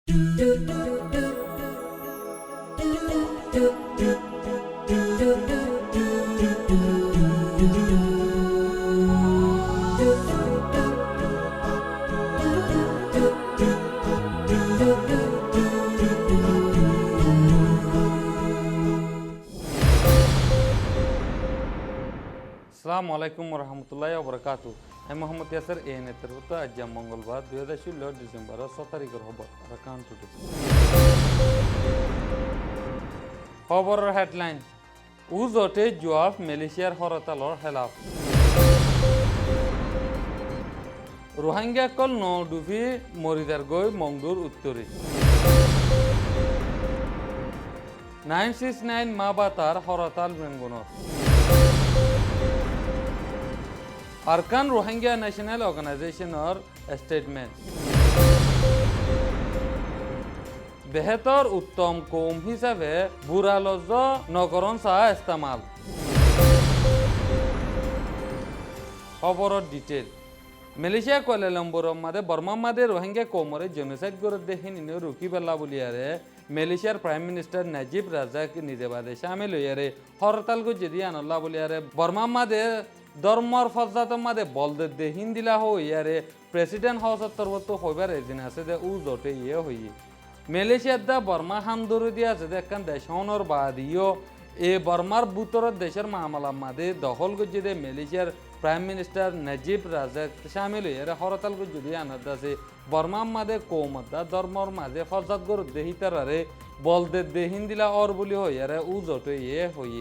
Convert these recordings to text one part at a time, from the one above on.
আসসালামু আলাইকুম রহমতুল্লাহ বরকাত। আমি মোহাম্মদ ইয়াসের এ নেতৃত্ব আজ মঙ্গলবার 2016 ডিসেম্বর 6 তারিখের খবর রাকান টুডে। খবরের হেডলাইন: উজোটে জোয়াব মালয়েশিয়ার হরতালর খেলাফ। রোহিঙ্গা কল নডুফি মরিদার গৈ মংডুর উত্তরে। 969 মা বাতার হরতাল বেঙ্গনর। আরকান রোহিঙ্গা ন্যাশনাল অর্গানাইজেশনের স্টেটমেন্ট। বেহতর উত্তম কৌম হিসাবে বুড়ালজ নগরণ চাহ ইস্তেমাল। খবরের ডিটেল: মালয়েশিয়া কোয়ালালামপুরের মাঝে বর্মার মাঝে রোহিঙ্গা কৌমরে জেনোসাইড করে দেখি রুকি বেলা বলিয়ারে মালয়েশিয়ার প্রাইম মিনিস্টার নাজিব রাজাক নিজে বাদে সামিল হইয়ারে হরতাল গো যদি আনল্লা বলিয়ারে বর্মার মাঝে ধর্মর ফজাতের মাঝে বলদে দেহিন দিলা হইয়ারে প্রেসিডেন্ট হাউসের তরফত হইবার এদিন আছে যে উ জোটে ইয়ে হই মালয়েশিয়ার দা বর্মা হামদুরি দিয়ে আছে যে একখান দেশ হনর বাদিও এ বর্মার বুতরের দেশের মামলার মাঝে দখল করছে যে মালয়েশিয়ার প্রাইম মিনিস্টার নাজিব রাজাক সামিল হইয়ারে হরতাল গো যদি আনাদ আছে বর্মার মাঝে কৌমদা ধর্মর মাঝে ফজাত গর দেহিতারে বলদে দেহিন দিলা অর বলি হইয়ারে উ জোটে ইয়ে হই।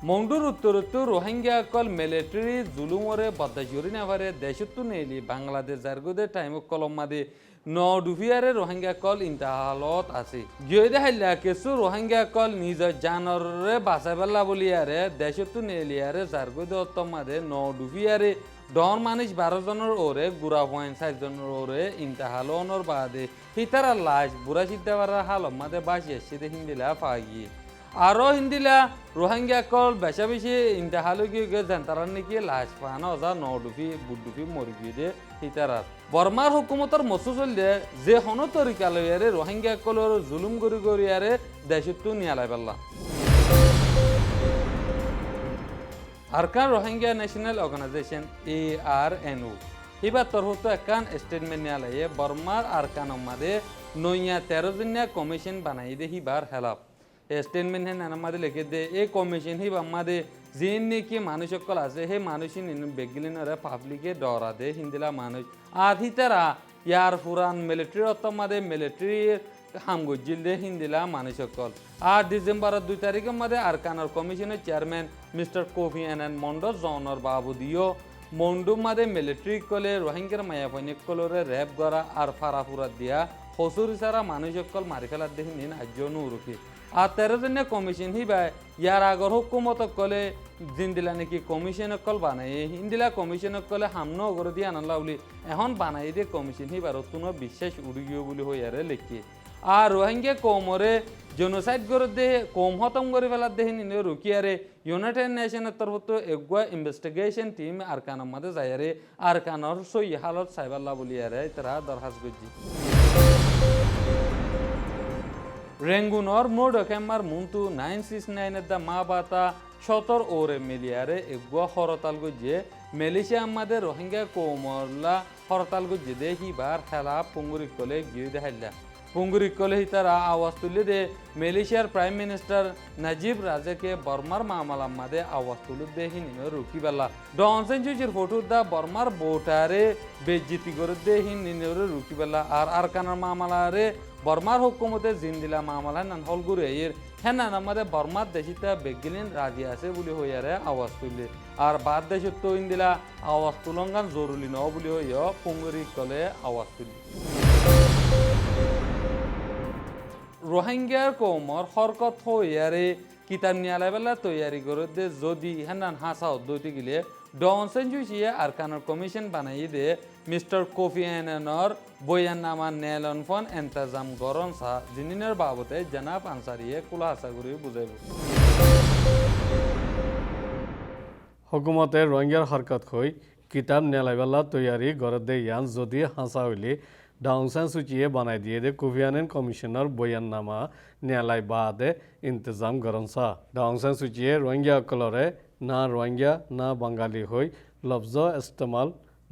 মংডুর উত্তরত্তর রোহিঙ্গা কল মিলিটারি জুলুমরে বদাজুরি নাভারে দেশত্তু নেলি বাংলাদেশ জারগুদে টাইম কলম মাদে নডুফিয়ারে রোহিঙ্গা কল ইন্তাহালত আছে গিয়ে হাইলা কিছু রোহিঙ্গা কল নিজ জানরে বাঁচাবেলা বলিয়ারে দেশত্তু নেলিয়ারে জারগুদে অত্তম মাদে নডুফিয়ারে ডন মানুষ 12 জনের ওরে গুড়া পয়েন্ট 4 জনের ওরে ইন্তাহালনর বাদে হিতারা লাশ বুড়া সিদ্ধাবার হালম মাদে বাসি এসে হিন্দিলা পাগিয়ে আরও হিন্দিলা রোহিঙ্গা কল বেশা বেশি ইন্তাহালু গিয়ে জানতারার নাকি লাশ পানো যা নডুফি বুডুফি মরি গিয়ে হিতারার বর্মার হুকুমতর মসু চললে যে হন তরিকা লইয়ারে রোহিঙ্গা কলর জুলুম গড়ি গড়িয়ারে দেশত্তু নিয়ালাই পাল্লা। Arakan Rohingya National Organisation ARNO এবার তরফত একখান স্টেটমেন্ট নিয়ালাইয়ে বর্মার আরকানের মাঝে নইয়া 13 জনিয়া কমিশন বানাই দে হিবার হেলাপ স্টেটমেন্ট হ্যাঁ আমাদের লিখে দে এই কমিশন হিব আমাদের যে নাকি মানুষ সকল আছে সেই মানুষ বেগিলিনরে পাবলিকে ডরা দে হিন্দিলা মানুষ আধি তারা ইয়ার পুরান মিলিটারি অত্তমাদে মিলিটারি হামগজিল দে হিন্দিলা মানুষ সকল। আর ডিসেম্বরের 2 তারিখের মধ্যে আরকানের কমিশনের চেয়ারম্যান মিস্টার কোফি আনান মন্ডো জনের বাবুদিও মন্ডু মাদে মিলিটারি কলে রোহিঙ্গার মায়া পৈনিক কলরে র্যাপ করা আর ফারাফুরা দিয়া হসুরি সারা মানুষ সকল মারি ফেলার দেখি নিন আজ্য নুরুকি। আর 13 জনিয়া কমিশন হিবা ইয়ার আগর হুকুমত কলে জিন্দিলা নাকি কমিশন কল বানাই হিন্দিলা কমিশন কলে হামনো অগর দিয়ে আনলা বলি এখন বানাই দিয়ে কমিশন হিবার কোনো বিশ্বাস উড়ি গিয়ে বলি হইয়ারে লিখি। আর রোহিঙ্গা কৌমরে জেনোসাইড করে দে কম খতম করে ফেলার দেখি নিনে রুকিয়ারে ইউনাইটেড নেশনের তরফত এগুয়া ইনভেস্টিগেশন টিম আরকানের মাঝে যায়ারে আরকানর সই হালত সাইবাল্লা বলিয়ারে তারা দরখাস্ত করছি। রেঙ্গুনর মোড কেমার মুন্তু 969 দা মা বাতা 17 ওরে মিলিয়ারে এগুয়া হরতাল গিয়ে মালয়েশিয়া আমাদের রোহিঙ্গা কৌমরলা হরতাল গিয়ে দে হিবার খেলা পুঙ্গুরি কলে গিয়ে দেখাইলা পুঙ্গুরি কলে তারা আওয়াজ তুলে দে মালয়েশিয়ার প্রাইম মিনিস্টার নাজিব রাজাকে বর্মার মামলার মাঝে আওয়াজ তুলে দে হিন রুকি বেলা ডনসেন জুজির ফটো দা বর্মার বোটারে বেজ্জিতি করে দে হিন রুকি বেলা আর আরকানের মামলারে বর্মার হুকুমতে জিন্দিলা মামলা নান হলগুড়ি এর হ্যাঁ না আমাদের বর্মার দেশিতা বেগিলিন রাজি আছে বলে হইয়ারে আওয়াজ তুললে আর বাদ দেশত তো ইন্দিলা আওয়াজ তুলঙ্গান জরুরি ন বলে হইয়া পুঙ্গুরি কলে আওয়াজ তুলি। রোহিঙ্গার কৌমর হরকত হইয়ারে কিতাব নিয়ালাই বেলা তৈয়ারি করে দে যদি হ্যান হাসা উদ্যতি গিলে ডনসেন জুইয়ে আরকানের কমিশন বানাই দে মিস্টার কোফি আনানর বয়ান নামা নেলন ফোন এন্তাজাম গরন সা জিনিনের বাবতে জনাব আনসারিয়ে কুলা আশা করি বুঝাইব। হুকুমতের রোহিঙ্গার হরকত হই কিতাব নেলাইবাল্লা তৈয়ারি গড়ে দে ইয়ান যদি হাসা হইলে ডাউং সান সুচিয়ে বানাই দিয়ে দে কোফি আনান কমিশনার বয়াননামা নেলাই বাদে ইন্তজাম গরনসা ডাউং সান সুচিয়ে রোহিঙ্গা কলরে না রোহিঙ্গা না বাঙালি হই লফজ ইস্তেমাল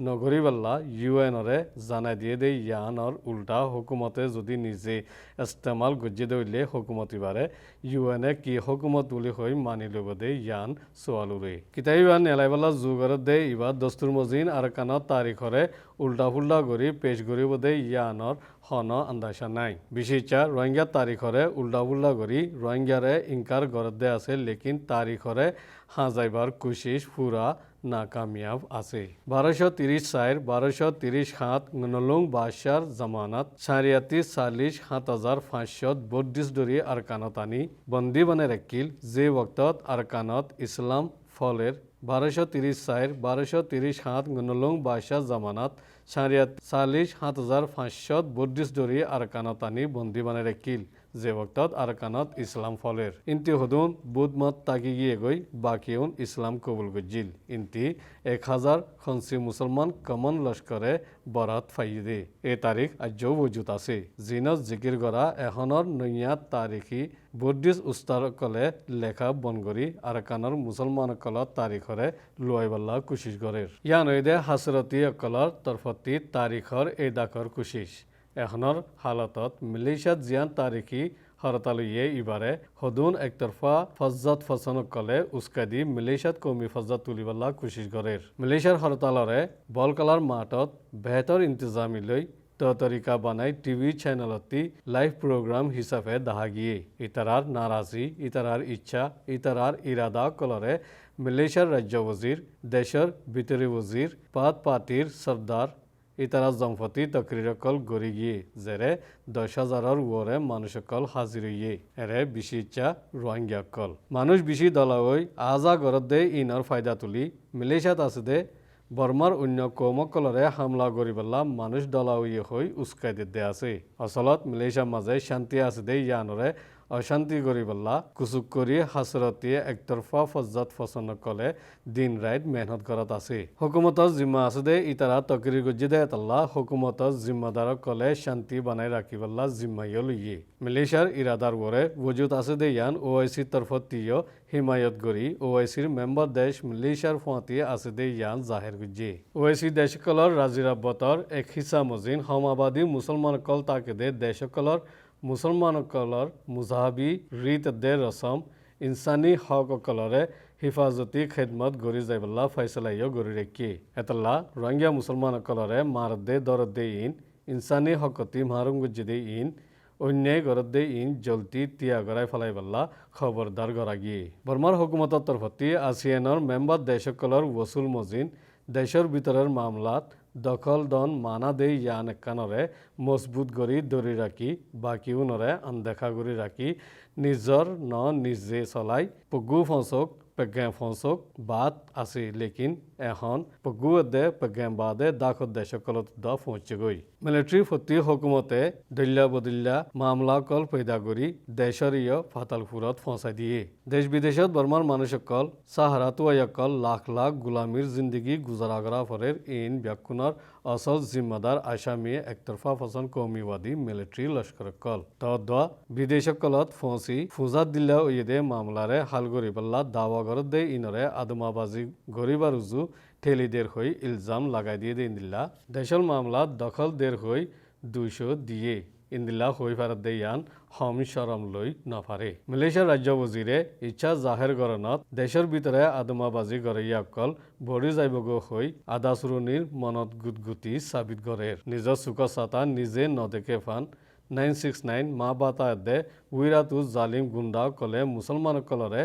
নগরীবাল্লা ইউএনরে জানাই দিয়ে দে ইয়ানর উল্টা হুকুমতে যদি নিজে ইস্তেমাল গজ্জে দইলে হুকুমতি বারে ইউএনএ কি হুকুমত বুলি হই মানি লব দে ইয়ান সোয়ালুরে কিতাইবা নেলাইবাল্লা যুগরে দে ইবা দস্তুর মজিন আর কানত তারিখরে উল্টা ফুল্টা করি পেশ করিব দে ইয়ানর হন আন্দাসা নাই বিশেষা রোহিঙ্গা তারিখরে উল্টা ফুল্টা করি রোহিঙ্গারে ইনকার গরদে আছে লেকিন তারিখরে হাজাইবার কোশিশ পুরা নাকামিয়াব আছে 1230 1230 নলং বাদশার জামানত সারিয়াতি 40,7500 দরি আরকানতানি বন্দি বনে রাখিল যে ওক্তত আরকানত ইসলাম ফলের 1230 নলং বাদশার জামানত সারিয়াত 40,7500 দরি আরকানতানি বন্দি বনে রাখিল যে ওক্তত আরকানত ইসলাম ফলের ইনতি হদুন বুধমত তাকি গিয়ে গই বাকিউন ইসলাম কবুল গজিল ইনতি 1000 খনসি মুসলমান কমন লস্করে বরাত ফাইদে এ তারিখ আজও বজুত আছে জিনত জিকির করা এখনৰ নৈয়া তারিখি বুদ্ধিষ্ট উস্তারকলে লেখা বনগরি আরকানৰ মুসলমানসকলৰ তারিখরে লুয়াইবাল্লা কুশিশ গরের ইয়ান দে হাসরতি অকলৰ তরফতি তারিখর এই দাকর কুশিশ এখনৰ হালতত মালয়েছিয়াত জিয়ান তারিখি হরতালইয়ে ইবারে হদুন একতরফা ফজ্জাত ফসনক কলে উস্কাদি মালয়েছিয়াত কমি ফজ্জাত তুলিবাল্লা কুশিশ গরের মালয়েছিয়ার হরতালরে বলকালার মাঠত বেহতর ইন্তজামি লৈ তরিকা বানাই টিভি চ্যানেলতি লাইভ প্রোগ্রাম হিসাবে দেখা গিয়ে ইতারার নারাজি ইতারার ইচ্ছা ইতারার ইরাদা কলরে মালয়েছিয়ার রাজ্য ওজির দেশের ভিতরি ওজির পাত পাতির সর্দার ইতারা জমফতি তকরিরকল গড়ি গিয়ে জেরে 10,000-র ওরে মানুষকল হাজির হইয়ে এরে বেশি ইচ্ছা রোহিঙ্গাকল মানুষ বেশি দলাওই আজা গরদ দে ইনর ফায়দা তুলি মালয়েছিয়াত আছে দে বর্মার অন্য কৌমকলরে হামলা করিবেলা মানুষ দলাওই হই উস্কাই দিতে আছে আসলত মালয়েছিয়ার মাঝে শান্তি আছে দে ইয়ানরে অশান্তি করিবেলা কুচুক কৰি হাসরতিয়ে একতরফা ফজ্জাত ফসন কলে দিন রাত মেহনত করাত আছে হুকুমতর জিম্মা আছে দে ইতারা তকরি গজ্জি দে তাল্লা হুকুমতর জিম্মাদার কলে শান্তি বানাই রাখিবেলা জিম্মাইও লইয়ে মালয়েছিয়ার ইরাদার ওরে ওজুদ আছে দে ইয়ান ওআইসি তরফতিও হিমায়ত করি ওআইসির মেম্বার দেশ মালয়েছিয়ার ফাঁতি আছে দে ইয়ান জাহের গজ্জি ওআইসি দেশকলর রাজিরাব্বতর এক হিসা মজিন হমাবাদী মুসলমান কল তাকে দে দেশকলর মুসলমানসকলৰ মুজাহাবী ৰীত দে ৰচম ইনসানী হকসকলৰে হিফাজতি খেদমত গৰি যাইবল্লা ফয়চলাইও গৰি ৰেখি এতলা ৰঙিয়া মুসলমানসকলৰে মাৰদে দৰদে ইনসানী হকতি মাৰুং গুজিদে অন্যায় গরদে জলতি তিয়া গড়াই ফেলাইবল্লা খবরদার গড়াগি বর্মার হুকুমতর তরফতি আসিয়ানর মেম্বার দেশকলর ওসুল মজিন দেশের ভিতরের মামলাত দখল দন মানা দে ইয়ান একানরে মজবুত কৰি ধৰি ৰাখি বাকিউনরে আনদেখা কৰি ৰাখি নিজৰ নিজে চলাই পগু ফসক পেগেম ফসক বাদ আছে লেকিন এখন পগু দে পেগেম বাদে দাখত দেশকলত দ পৌঁছে গই মিলিটারি ফতি হুকুমতে দল্যা বদল্যা মামলা কল পয়দা কৰি দেশৰীয় ফাতালপুৰত পৌঁছাই দিয়ে দেশ বিদেশত বর্মার মানুষকল সাহারাতুয়াকল লাখ লাখ গুলামির জিন্দগি গুজারা করা ফরের ইন ব্যাকুণর আসল জিম্মাদার আসামিয়ে একতরফা ফসন কৌমিবাদী মিলিটারি লস্করকল তদ্দা বিদেশকলত ফৌঁসি ফুজাত দিল্লা ওয়েদে মামলারে হাল গরিবাল্লা দাওয়া গরদ দে ইনরে আদমাবাজি গরিবার উজু ঠেলি দের হই ইলজাম লাগাই দিয়ে দে ইন্দিল্লা দেশল মামলা দখল দের হই 200 দিয়ে ইন্দিল্লা হই ফারত দে ইয়ান হম শরম লই নফারে মালয়েছিয়ার রাজ্য ওজিরে ইচ্ছা জাহের গরনত দেশের ভিতরে আদমাবাজি গড়াইয়াকল ভরি যাইবগো হই আদা সুরনির মনত গুটগুটি সাবিত গড়ের নিজ চুক চাতা নিজে নদেকে ফান 969 মা বাতায়দে উইরাতু জালিম গুন্ডা কলে মুসলমান কলরে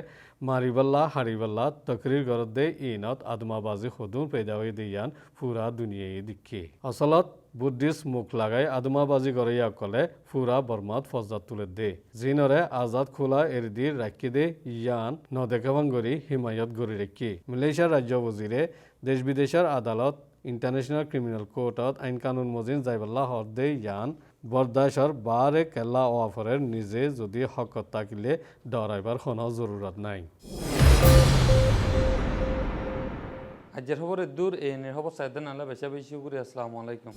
মারিবাল্লা হারিবাল্লা তকরির গরদে ইনত আদমাবাজি হদুন পেদা হয়ে দিয়ান পুরা দুনিয়ায় দিকে আসলত বুদ্ধিস্ট মুখ লাগাই আদমাবাজি গড়াইয়া কলে পুরা বর্মাত ফজাত তুলে দে জিনরে আজাদ খোলা এরদি রাখি দে ইয়ান নদেকাবান গড়ি হিমায়ত গড়ি রেখি মালয়েছিয়ার রাজ্য ওজিরে দেশ বিদেশের আদালত ইন্টারন্যাশনাল ক্রিমিনাল কোর্টত আইন কানুন মজিন যাইবাল্লা হরদে ইয়ান বরদাসর বারে কেলা ওয়াফরের নিজে যদি হকত থাকিলে ডরাইবার কোনো জরুরত নাই হাজার খবরের দূর এই নিয়ে খবর সাইদেন আল্লাহ বেশি বেশি করে আসসালামু আলাইকুম